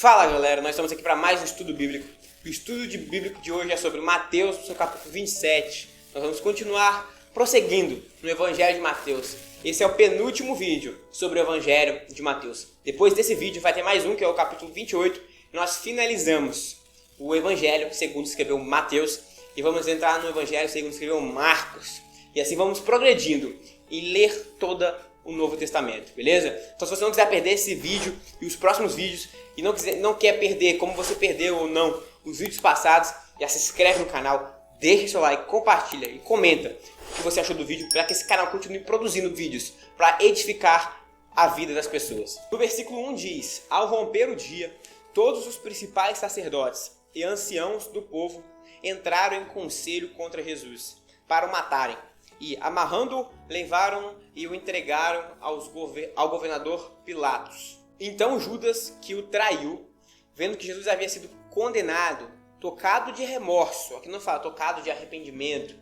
Fala galera, nós estamos aqui para mais um estudo bíblico. O estudo bíblico de hoje é sobre Mateus, no seu capítulo 27. Nós vamos continuar prosseguindo no Evangelho de Mateus. Esse é o penúltimo vídeo sobre o Evangelho de Mateus. Depois desse vídeo vai ter mais um, que é o capítulo 28. Nós finalizamos o Evangelho segundo escreveu Mateus e vamos entrar no Evangelho segundo escreveu Marcos. E assim vamos progredindo e ler todo o Novo Testamento, beleza? Então se você não quiser perder esse vídeo e os próximos vídeos e não quer perder como você perdeu ou não os vídeos passados, já se inscreve no canal, deixa seu like, compartilha e comenta o que você achou do vídeo para que esse canal continue produzindo vídeos para edificar a vida das pessoas. No versículo 1 diz: ao romper o dia, todos os principais sacerdotes e anciãos do povo entraram em conselho contra Jesus para o matarem. E, amarrando-o, levaram e o entregaram ao governador Pilatos. Então Judas, que o traiu, vendo que Jesus havia sido condenado, tocado de remorso, aqui não fala tocado de arrependimento,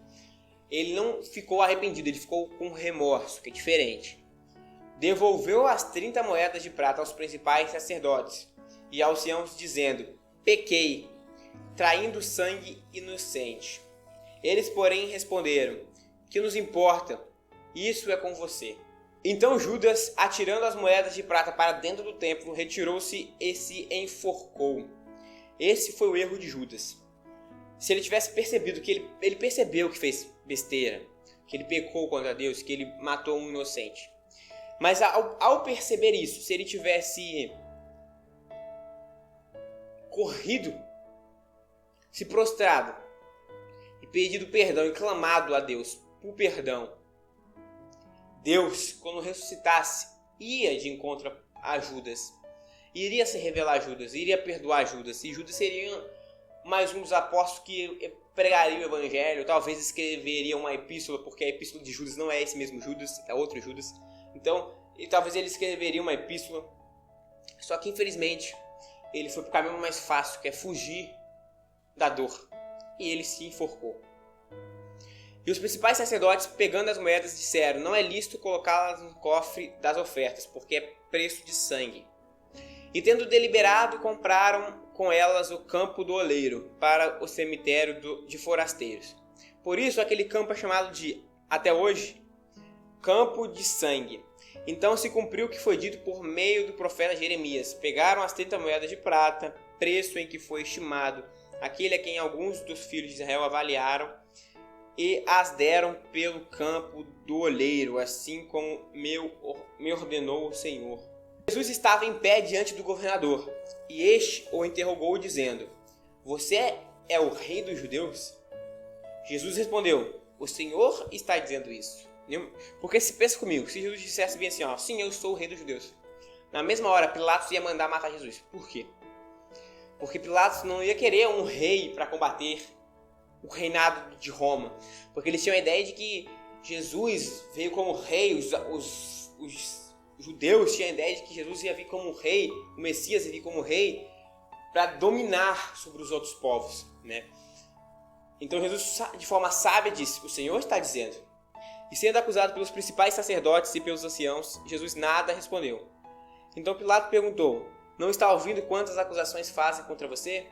ele não ficou arrependido, ele ficou com remorso, que é diferente. Devolveu as 30 moedas de prata aos principais sacerdotes e aos anciãos, dizendo: pequei, traindo sangue inocente. Eles, porém, responderam: que nos importa? Isso é com você. Então Judas, atirando as moedas de prata para dentro do templo, retirou-se e se enforcou. Esse foi o erro de Judas. Se ele tivesse percebido que ele percebeu que fez besteira, que ele pecou contra Deus, que ele matou um inocente. Mas ao perceber isso, se ele tivesse corrido, se prostrado e pedido perdão e clamado a Deus por perdão, Deus, quando ressuscitasse, ia de encontro a Judas, iria se revelar a Judas, iria perdoar Judas, e Judas seria mais um dos apóstolos que pregaria o Evangelho, talvez escreveria uma epístola, porque a epístola de Judas não é esse mesmo Judas, é outro Judas. Então, talvez ele escreveria uma epístola, só que infelizmente ele foi para o caminho mais fácil, que é fugir da dor, e ele se enforcou. E os principais sacerdotes, pegando as moedas, disseram: não é lícito colocá-las no cofre das ofertas, porque é preço de sangue. E tendo deliberado, compraram com elas o campo do oleiro para o cemitério de forasteiros. Por isso aquele campo é chamado até hoje, campo de sangue. Então se cumpriu o que foi dito por meio do profeta Jeremias: pegaram as 30 moedas de prata, preço em que foi estimado aquele a quem alguns dos filhos de Israel avaliaram, e as deram pelo campo do oleiro, assim como me ordenou o Senhor. Jesus estava em pé diante do governador, e este o interrogou, dizendo: você é o rei dos judeus? Jesus respondeu: o Senhor está dizendo isso. Porque se pensa comigo, se Jesus dissesse bem assim: sim, eu sou o rei dos judeus, na mesma hora Pilatos ia mandar matar Jesus. Por quê? Porque Pilatos não ia querer um rei para combater o reinado de Roma, porque eles tinham a ideia de que Jesus veio como rei, os judeus tinham a ideia de que Jesus ia vir como rei, o Messias ia vir como rei para dominar sobre os outros povos, né? Então Jesus, de forma sábia, disse: o Senhor está dizendo. E sendo acusado pelos principais sacerdotes e pelos anciãos, Jesus nada respondeu. Então Pilatos perguntou: não está ouvindo quantas acusações fazem contra você?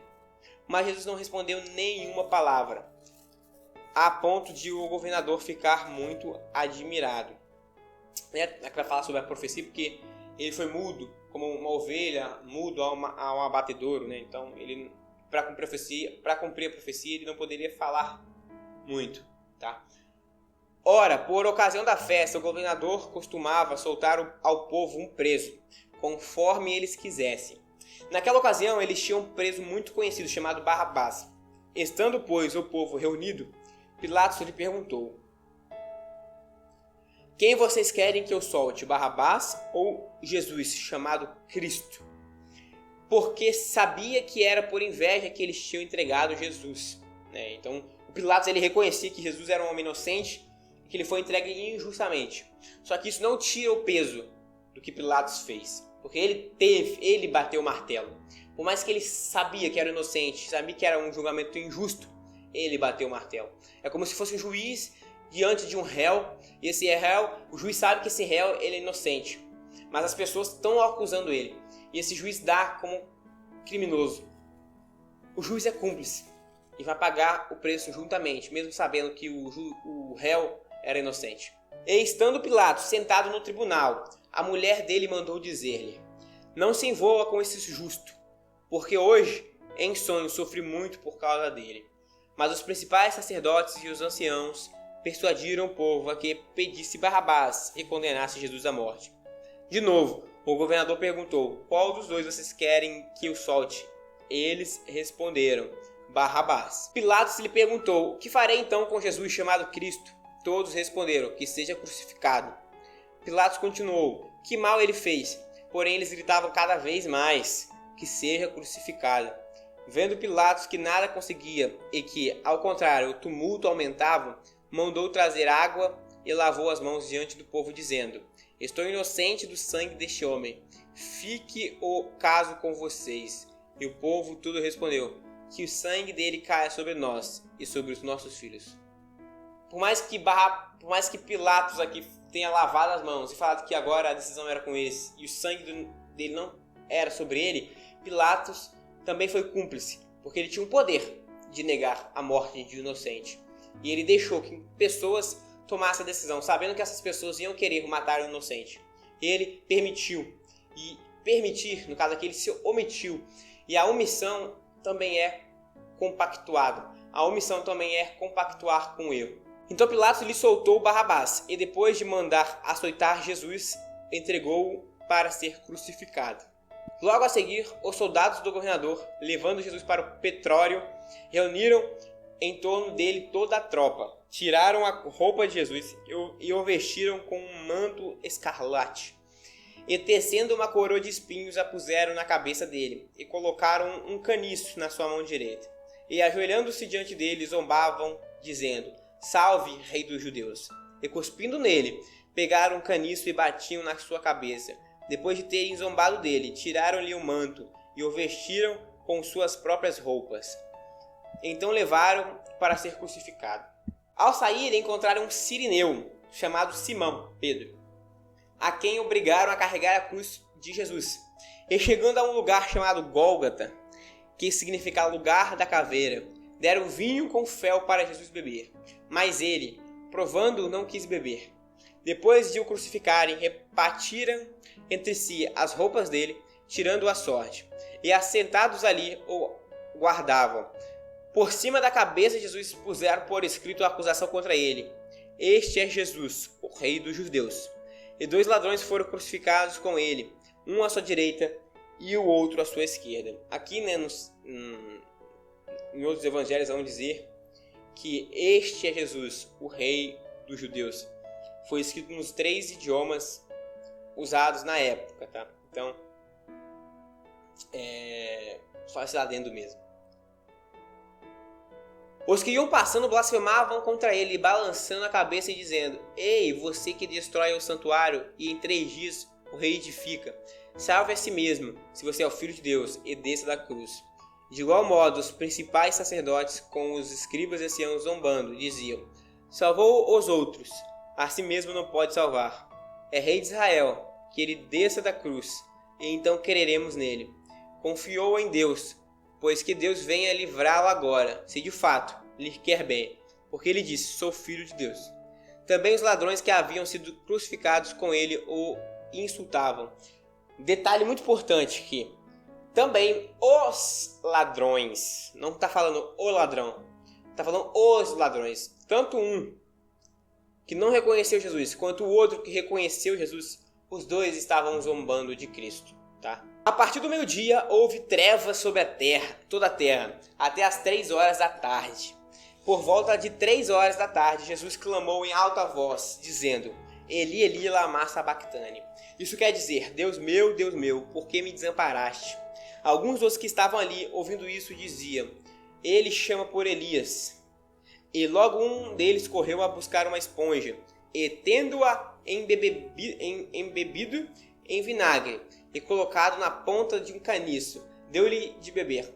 Mas Jesus não respondeu nenhuma palavra, a ponto de o governador ficar muito admirado. Aqui vai falar sobre a profecia, porque ele foi mudo, como uma ovelha, mudo a um abatedouro, né? Então, ele, para cumprir a profecia, ele não poderia falar muito, tá? Ora, por ocasião da festa, o governador costumava soltar ao povo um preso, conforme eles quisessem. Naquela ocasião, eles tinham um preso muito conhecido, chamado Barrabás. Estando, pois, o povo reunido, Pilatos lhe perguntou: quem vocês querem que eu solte, Barrabás ou Jesus, chamado Cristo? Porque sabia que era por inveja que eles tinham entregado Jesus, né? Então, o Pilatos ele reconhecia que Jesus era um homem inocente e que ele foi entregue injustamente. Só que isso não tira o peso do que Pilatos fez. Porque ele bateu o martelo. Por mais que ele sabia que era inocente, sabia que era um julgamento injusto, ele bateu o martelo. É como se fosse um juiz diante de um réu, e esse réu, o juiz sabe que esse réu ele é inocente, mas as pessoas estão acusando ele. E esse juiz dá como criminoso. O juiz é cúmplice e vai pagar o preço juntamente, mesmo sabendo que o réu era inocente. E estando Pilatos sentado no tribunal, a mulher dele mandou dizer-lhe: não se envolva com esse justo, porque hoje, em sonho, sofri muito por causa dele. Mas os principais sacerdotes e os anciãos persuadiram o povo a que pedisse Barrabás e condenasse Jesus à morte. De novo, o governador perguntou: qual dos dois vocês querem que eu solte? Eles responderam: Barrabás. Pilatos lhe perguntou: o que farei então com Jesus chamado Cristo? Todos responderam: que seja crucificado. Pilatos continuou: que mal ele fez? Porém eles gritavam cada vez mais: que seja crucificado. Vendo Pilatos que nada conseguia e que, ao contrário, o tumulto aumentava, mandou trazer água e lavou as mãos diante do povo, dizendo: estou inocente do sangue deste homem. Fique o caso com vocês. E o povo tudo respondeu: que o sangue dele caia sobre nós e sobre os nossos filhos. Por mais que Pilatos aqui tenha lavado as mãos e falado que agora a decisão era com eles e o sangue dele não era sobre ele, Pilatos também foi cúmplice, porque ele tinha o poder de negar a morte de um inocente. E ele deixou que pessoas tomassem a decisão, sabendo que essas pessoas iam querer matar o inocente. Ele permitiu. E permitir, no caso aqui, ele se omitiu. E a omissão também é compactuado. A omissão também é compactuar com o erro. Então Pilatos lhe soltou Barrabás e depois de mandar açoitar Jesus, entregou-o para ser crucificado. Logo a seguir, os soldados do governador, levando Jesus para o pretório, reuniram em torno dele toda a tropa. Tiraram a roupa de Jesus e o vestiram com um manto escarlate. E tecendo uma coroa de espinhos, a puseram na cabeça dele, e colocaram um caniço na sua mão direita. E ajoelhando-se diante dele, zombavam, dizendo: salve, rei dos judeus! E cuspindo nele, pegaram um caniço e batiam na sua cabeça. Depois de terem zombado dele, tiraram-lhe o manto e o vestiram com suas próprias roupas. Então levaram para ser crucificado. Ao sair, encontraram um sirineu, chamado Simão Pedro, a quem obrigaram a carregar a cruz de Jesus. E chegando a um lugar chamado Gólgota, que significa lugar da caveira, deram vinho com fel para Jesus beber. Mas ele, provando, não quis beber. Depois de o crucificarem, repartiram entre si as roupas dele, tirando a sorte. E assentados ali o guardavam. Por cima da cabeça de Jesus puseram por escrito a acusação contra ele: este é Jesus, o rei dos judeus. E 2 ladrões foram crucificados com ele, um à sua direita e o outro à sua esquerda. Aqui, em outros evangelhos vão dizer que este é Jesus, o rei dos judeus. Foi escrito nos 3 idiomas usados na época, tá? Então, só esse adendo mesmo. Os que iam passando blasfemavam contra ele, balançando a cabeça e dizendo: ei, você que destrói o santuário e em 3 dias o reedifica, salve a si mesmo, se você é o Filho de Deus, e desça da cruz. De igual modo, os principais sacerdotes, com os escribas e anciãos zombando, diziam: salvou os outros, a si mesmo não pode salvar. É rei de Israel, que ele desça da cruz, e então creremos nele. Confiou em Deus, pois que Deus venha livrá-lo agora, se de fato lhe quer bem, porque ele disse: sou filho de Deus. Também os ladrões que haviam sido crucificados com ele o insultavam. Detalhe muito importante aqui: também os ladrões, não está falando o ladrão, está falando os ladrões, tanto um que não reconheceu Jesus, quanto o outro que reconheceu Jesus, os dois estavam zombando de Cristo, tá? A partir do meio-dia, houve trevas sobre a terra, toda a terra, até as 3 horas da tarde. Por volta de 3 horas da tarde, Jesus clamou em alta voz, dizendo: Eli, Eli, lama sabactani. Isso quer dizer: Deus meu, por que me desamparaste? Alguns dos que estavam ali, ouvindo isso, diziam: ele chama por Elias. E logo um deles correu a buscar uma esponja, e tendo-a embebido em vinagre, e colocado na ponta de um caniço, deu-lhe de beber.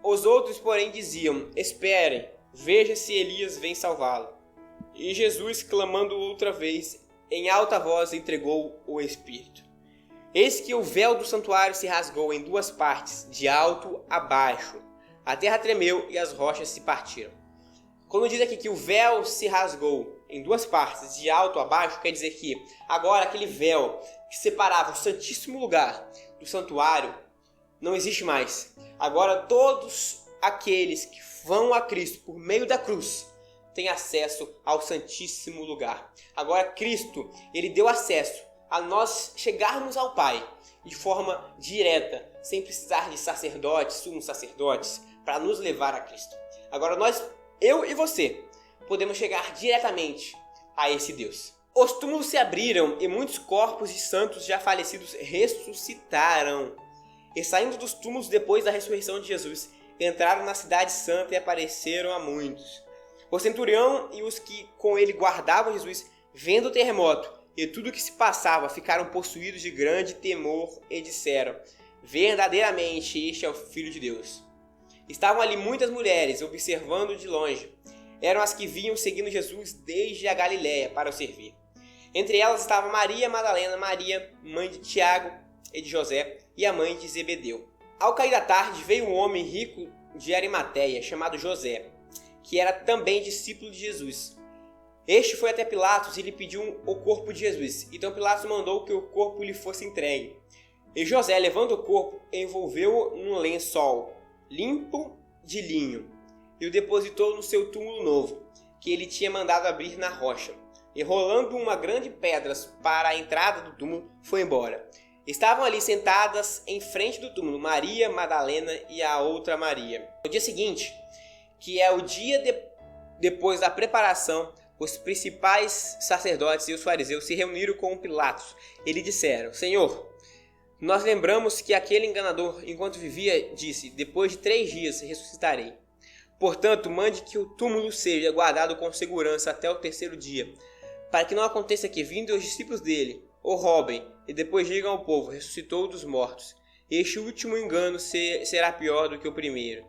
Os outros, porém, diziam: esperem, veja se Elias vem salvá-lo. E Jesus, clamando outra vez, em alta voz, entregou o Espírito. Eis que o véu do santuário se rasgou em 2 partes, de alto a baixo. A terra tremeu e as rochas se partiram. Quando diz aqui que o véu se rasgou em 2 partes, de alto a baixo, quer dizer que agora aquele véu que separava o Santíssimo Lugar do santuário não existe mais. Agora todos aqueles que vão a Cristo por meio da cruz têm acesso ao Santíssimo Lugar. Agora Cristo, ele deu acesso a nós chegarmos ao Pai de forma direta, sem precisar de sacerdotes, sumos sacerdotes, para nos levar a Cristo. Agora eu e você, podemos chegar diretamente a esse Deus. Os túmulos se abriram e muitos corpos de santos já falecidos ressuscitaram. E saindo dos túmulos depois da ressurreição de Jesus, entraram na cidade santa e apareceram a muitos. O centurião e os que com ele guardavam Jesus, vendo o terremoto e tudo o que se passava, ficaram possuídos de grande temor e disseram: verdadeiramente este é o Filho de Deus. Estavam ali muitas mulheres, observando de longe. Eram as que vinham seguindo Jesus desde a Galiléia para o servir. Entre elas estava Maria Madalena, Maria, mãe de Tiago e de José, e a mãe de Zebedeu. Ao cair da tarde, veio um homem rico de Arimateia, chamado José, que era também discípulo de Jesus. Este foi até Pilatos e lhe pediu o corpo de Jesus. Então Pilatos mandou que o corpo lhe fosse entregue. E José, levando o corpo, envolveu-o num lençol limpo de linho e o depositou no seu túmulo novo, que ele tinha mandado abrir na rocha. E rolando uma grande pedra para a entrada do túmulo, foi embora. Estavam ali sentadas em frente do túmulo Maria Madalena e a outra Maria. No dia seguinte, que é o dia depois da preparação, os principais sacerdotes e os fariseus se reuniram com Pilatos e lhe disseram: Senhor, nós lembramos que aquele enganador, enquanto vivia, disse: depois de 3 dias ressuscitarei. Portanto, mande que o túmulo seja guardado com segurança até o 3º dia, para que não aconteça que, vindo os discípulos dele, o roubem e depois digam ao povo: ressuscitou dos mortos. Este último engano será pior do que o primeiro.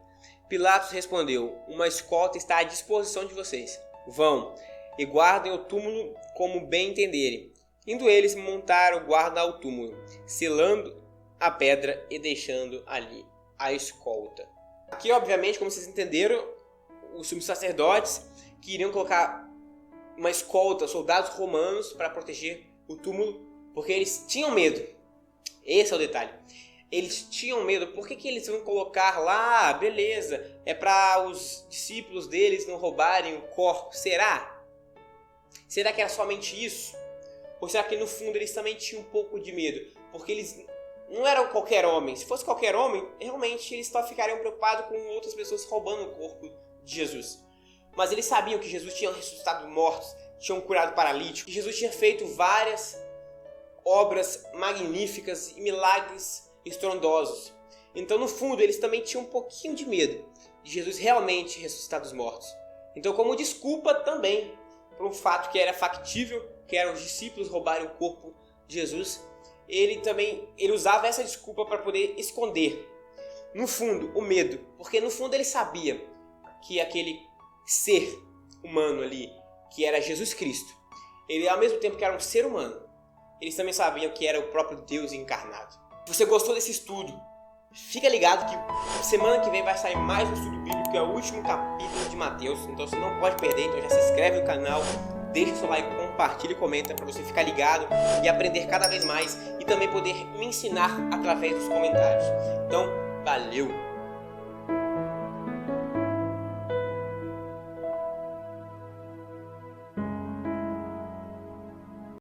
Pilatos respondeu: uma escolta está à disposição de vocês. Vão e guardem o túmulo como bem entenderem. Indo eles, montaram guarda ao túmulo, selando a pedra e deixando ali a escolta. Aqui, obviamente, como vocês entenderam, os sumos sacerdotes queriam colocar uma escolta, soldados romanos, para proteger o túmulo, porque eles tinham medo. Esse é o detalhe. Eles tinham medo. Por que eles vão colocar lá? Beleza, é para os discípulos deles não roubarem o corpo. Será? Será que era somente isso? Ou será que no fundo eles também tinham um pouco de medo? Porque eles não eram qualquer homem. Se fosse qualquer homem, realmente eles só ficariam preocupados com outras pessoas roubando o corpo de Jesus. Mas eles sabiam que Jesus tinha ressuscitado mortos, tinha curado paralíticos, que Jesus tinha feito várias obras magníficas e milagres estrondosos. Então, no fundo, eles também tinham um pouquinho de medo de Jesus realmente ressuscitar dos mortos. Então, como desculpa também por um fato que era factível, que eram os discípulos roubarem o corpo de Jesus, ele usava essa desculpa para poder esconder, no fundo, o medo. Porque no fundo ele sabia que aquele ser humano ali, que era Jesus Cristo, ele ao mesmo tempo que era um ser humano, eles também sabiam que era o próprio Deus encarnado. Se você gostou desse estudo, fica ligado que semana que vem vai sair mais um estudo bíblico, que é o último capítulo de Mateus. Então você não pode perder, então já se inscreve no canal, deixa seu like, compartilha e comenta para você ficar ligado e aprender cada vez mais e também poder me ensinar através dos comentários. Então, valeu!